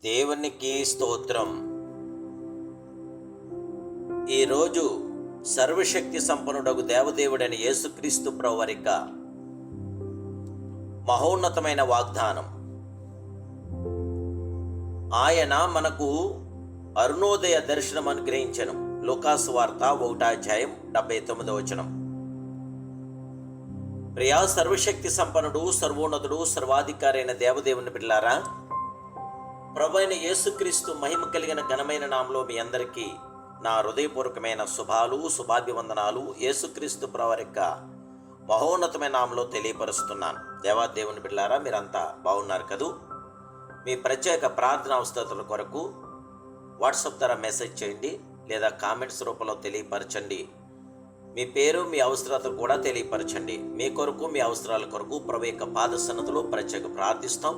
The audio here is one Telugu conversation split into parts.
దేవునికి స్తోత్రం. ఈరోజు సర్వశక్తి సంపన్నుడగు దేవదేవుడైన యేసుక్రీస్తు ప్రభువారి యొక్క మహోన్నతమైన వాగ్దానం. ఆయన మనకు అరుణోదయ దర్శనం అనుగ్రహించెను. లూకాసు వార్త 1:79. ప్రియా సర్వశక్తి సంపన్నుడు, సర్వోన్నతుడు, సర్వాధికారి అయిన దేవదేవుని బిడ్డలారా, ప్రభు అయిన యేసుక్రీస్తు మహిమ కలిగిన ఘనమైన నామములో మీ అందరికీ నా హృదయపూర్వకమైన శుభాభివందనాలు యేసుక్రీస్తు ప్రభువారి యొక్క మహోన్నతమైన నామములో తెలియపరుస్తున్నాను. దేవాదేవుని బిడ్డలారా, మీరంతా బాగున్నారు కదూ? మీ ప్రత్యేక ప్రార్థన అవసరతల కొరకు వాట్సాప్ ద్వారా మెసేజ్ చేయండి, లేదా కామెంట్స్ రూపంలో తెలియపరచండి. మీ పేరు, మీ అవసరతలు కూడా తెలియపరచండి. మీ కొరకు, మీ అవసరాల కొరకు ప్రభు యొక్క పాద సన్నిధిలో ప్రత్యేక ప్రార్థిస్తాం.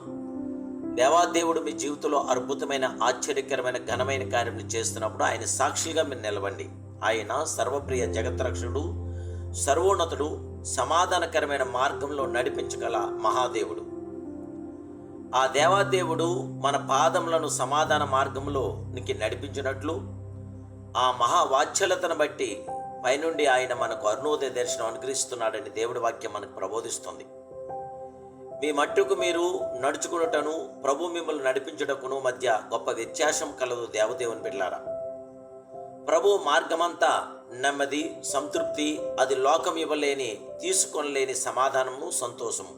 దేవాదేవుడు మీ జీవితంలో అద్భుతమైన, ఆశ్చర్యకరమైన, ఘనమైన కార్యం చేస్తున్నప్పుడు ఆయన సాక్షిగా మీరు నిలవండి. ఆయన సర్వప్రియ, జగత్రక్షుడు, సర్వోన్నతుడు, సమాధానకరమైన మార్గంలో నడిపించగల మహాదేవుడు. ఆ దేవాదేవుడు మన పాదములను సమాధాన మార్గంలో నడిపించినట్లు ఆ మహావాత్సల్యతను బట్టి పైనుండి ఆయన మనకు అరుణోదయ దర్శనం అనుగ్రహిస్తున్నాడని దేవుడి వాక్యం మనకు ప్రబోధిస్తుంది. మీ మట్టుకు మీరు నడుచుకున్నటను, ప్రభు మిమ్మల్ని నడిపించుటకును మధ్య గొప్ప వ్యత్యాసం కలదు. దేవదేవుని బిడ్డలారా, ప్రభు మార్గమంతా నెమ్మది, సంతృప్తి, అది లోకం ఇవ్వలేని, తీసుకొనలేని సమాధానము, సంతోషము.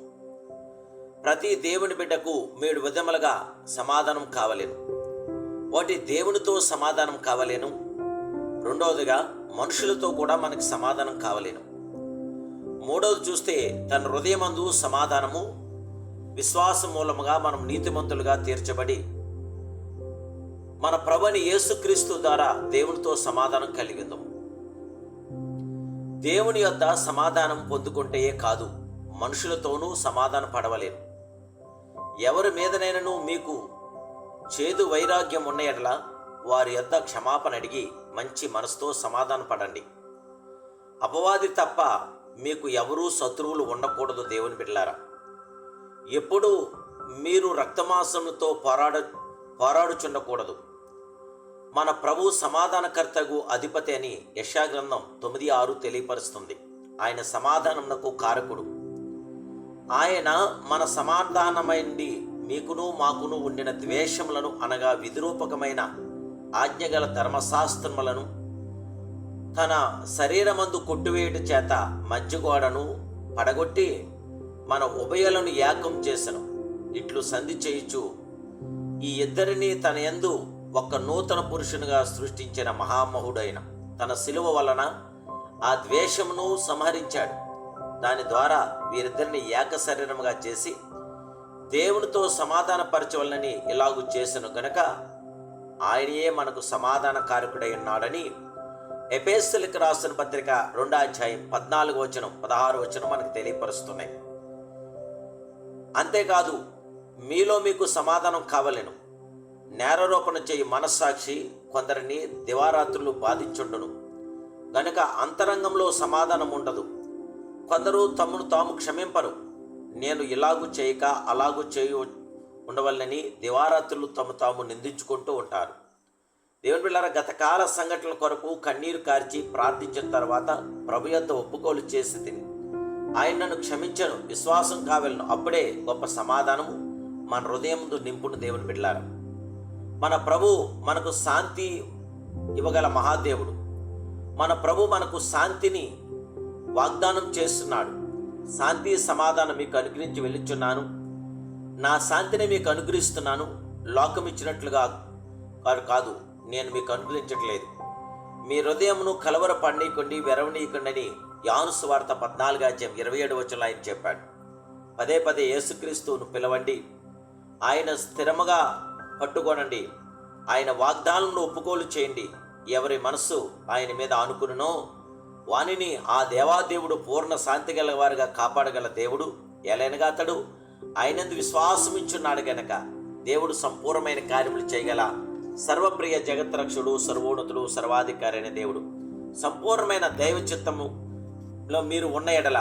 ప్రతి దేవుని బిడ్డకు 3 విధములుగా సమాధానం కావలేను. ఒకటి, దేవునితో సమాధానం కావలేను. రెండవదిగా, మనుషులతో కూడా మనకి సమాధానం కావలేను. మూడవది చూస్తే, తన హృదయమందు సమాధానము, విశ్వాసం మూలముగా మనం నీతిమంతులుగా తీర్చబడి మన ప్రభుని యేసుక్రీస్తు ద్వారా దేవునితో సమాధానం కలిగి ఉందాము. దేవుని యొద్ద సమాధానం పొందుకుంటే కాదు, మనుషులతోనూ సమాధానం పడవలేను. ఎవరి మీదనైనను మీకు చేదు వైరాగ్యం ఉన్న ఎడల వారి యొద్ద క్షమాపణ అడిగి మంచి మనసుతో సమాధాన పడండి. అపవాది తప్ప మీకు ఎవరూ శత్రువులు ఉండకూడదు. దేవుని బిడ్డలారా, ఎప్పుడు మీరు రక్తమాంసములతో పోరాడుచుండకూడదు. మన ప్రభు సమాధానకర్తకు అధిపతి అని యెషయా గ్రంథం 9:6 తెలియపరుస్తుంది. ఆయన సమాధానమునకు కారకుడు. ఆయన మన సమాధానమైంది మీకును మాకును ఉండిన ద్వేషములను, అనగా విధిరూపకమైన ఆజ్ఞగల ధర్మశాస్త్రములను తన శరీరమందు కొట్టువేయుట చేత మధ్యగోడను పడగొట్టి మన ఉభయలను ఏకం చేసెను. ఇట్లు సంధి చేయుచు ఈ ఇద్దరిని తన యందు ఒక నూతన పురుషునిగా సృష్టించిన మహామహుడైన తన శిలువ వలన ఆ ద్వేషమును సంహరించాడు. దాని ద్వారా వీరిద్దరిని ఏక శరీరముగా చేసి దేవునితో సమాధాన పరచవలనని ఇలాగు చేసెను గనక ఆయనయే మనకు సమాధాన కారకుడై ఉన్నాడని ఎఫెసీయులకు రాసిన పత్రిక 2:14-16 మనకు తెలియపరుస్తున్నాయి. అంతేకాదు, మీలో మీకు సమాధానం కావలెను. నేరారోపణ చేయి మనస్సాక్షి కొందరిని దివారాత్రులు బాధించుండును గనుక అంతరంగంలో సమాధానం ఉండదు. కొందరు తమను తాము క్షమింపరు. నేను ఇలాగు చేయక అలాగూ చేయు ఉండవల్లని దివారాత్రులు తాము నిందించుకుంటూ ఉంటారు. దేవుని బిడ్డలారా, గతకాల సంఘటనల కొరకు కన్నీరు కార్చి ప్రార్థించిన తర్వాత ప్రభు యొద్ద ఒప్పుకోలు చేసి తిని ఆయన నన్ను క్షమించను, విశ్వాసం కావలను. అప్పుడే గొప్ప సమాధానము మన హృదయం ముందు నింపును. దేవుని బిడ్డలారా, మన ప్రభు మనకు శాంతి ఇవ్వగల మహాదేవుడు. మన ప్రభు మనకు శాంతిని వాగ్దానం చేస్తున్నాడు. శాంతి సమాధానం మీకు అనుగ్రహించి వెళ్ళుచున్నాను, నా శాంతిని మీకు అనుగ్రహిస్తున్నాను. లోకం ఇచ్చినట్లుగా కాదు, నేను మీకు అనుగ్రహించట్లేదు. మీ హృదయమును కలవరపడనీయకండి, వెరవనీయకండి అని యోహాను సువార్త 14:27 ఆయన చెప్పాడు. పదే పదే యేసుక్రీస్తును పిలవండి, ఆయన స్థిరముగా పట్టుకోనండి, ఆయన వాగ్దానంలో ఒప్పుకోలు చేయండి. ఎవరి మనస్సు ఆయన మీద ఆనుకునునో వానిని ఆ దేవాదేవుడు పూర్ణ శాంతి గల వారిగా కాపాడగల దేవుడు. ఎలైనగా అతడు ఆయనందు విశ్వాసమించున్నాడు గనక దేవుడు సంపూర్ణమైన కార్యములు చేయగల సర్వప్రియ, జగత్రక్షుడు, సర్వోన్నతుడు, సర్వాధికారి అయిన దేవుడు. సంపూర్ణమైన దైవ చిత్తములో మీరు ఉన్న ఎడల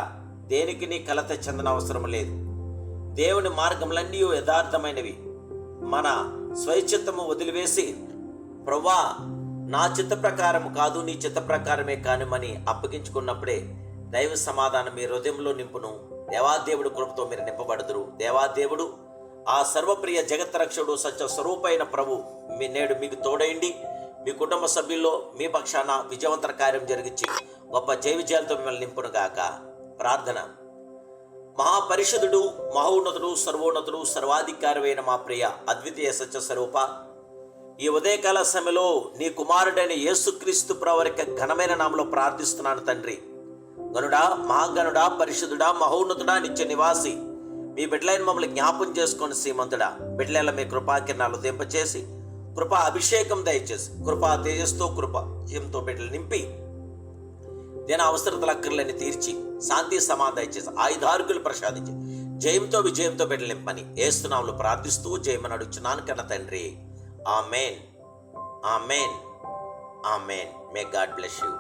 దేనికి కలత చెందన అవసరం లేదు. దేవుని మార్గములన్నీ యథార్థమైనవి, మన స్వైచిత్తము వదిలివేసి, ప్రభువా నా చిత్త ప్రకారం కాదు నీ చిత్త ప్రకారమే కానిమని అప్పగించుకున్నప్పుడే దైవ సమాధానం మీ హృదయంలో నింపును. దేవాదేవుడు కృపతో మీరు నింపబడుదురు. దేవాదేవుడు ఆ సర్వప్రియ జగత్ రక్షకుడు సత్య స్వరూపైన ప్రభు నేడు మీకు తోడైండి, మీ కుటుంబ సభ్యుల్లో మీ పక్షాన విజయవంతర కార్యం జరిగించి గొప్ప జయ విజయాలతో మిమ్మల్ని నింపునుగాక. ప్రార్థన. మహాపరిషుదుడు, మహోన్నతుడు, సర్వోన్నతుడు, సర్వాధికారమైన మా ప్రియ అద్వితీయ సత్య స్వరూప, ఈ ఉదయకాల సమయంలో నీ కుమారుడైన యేసుక్రీస్తు ప్రవరిక ఘనమైన నామలో ప్రార్థిస్తున్నాను తండ్రి. గనుడా, మహాగణుడా, పరిశుద్ధుడా, మహోన్నతుడా, నిత్య నివాసి, మీ బిడ్డలైన మమ్మల్ని జ్ఞాపం చేసుకొని శ్రీమంతుడా, బిడ్డల మీ కృపాకిరణాలు దింపచేసి కృపా అభిషేకం దయచేసి కృపా తేజస్తో కృపతో బిడ్డలు నింపి దీని అవసరతల అక్కర్లని తీర్చి శాంతి సమాధానం దయచేసి ఆయుధార్గులు ప్రసాదించి జయంతో విజయంతో బిడ్డలు నింపని ఏస్తున్నాములు ప్రార్థిస్తూ జయమని అడుగుచున్నాను కన్న తండ్రి. Amen, amen, amen. May God bless you.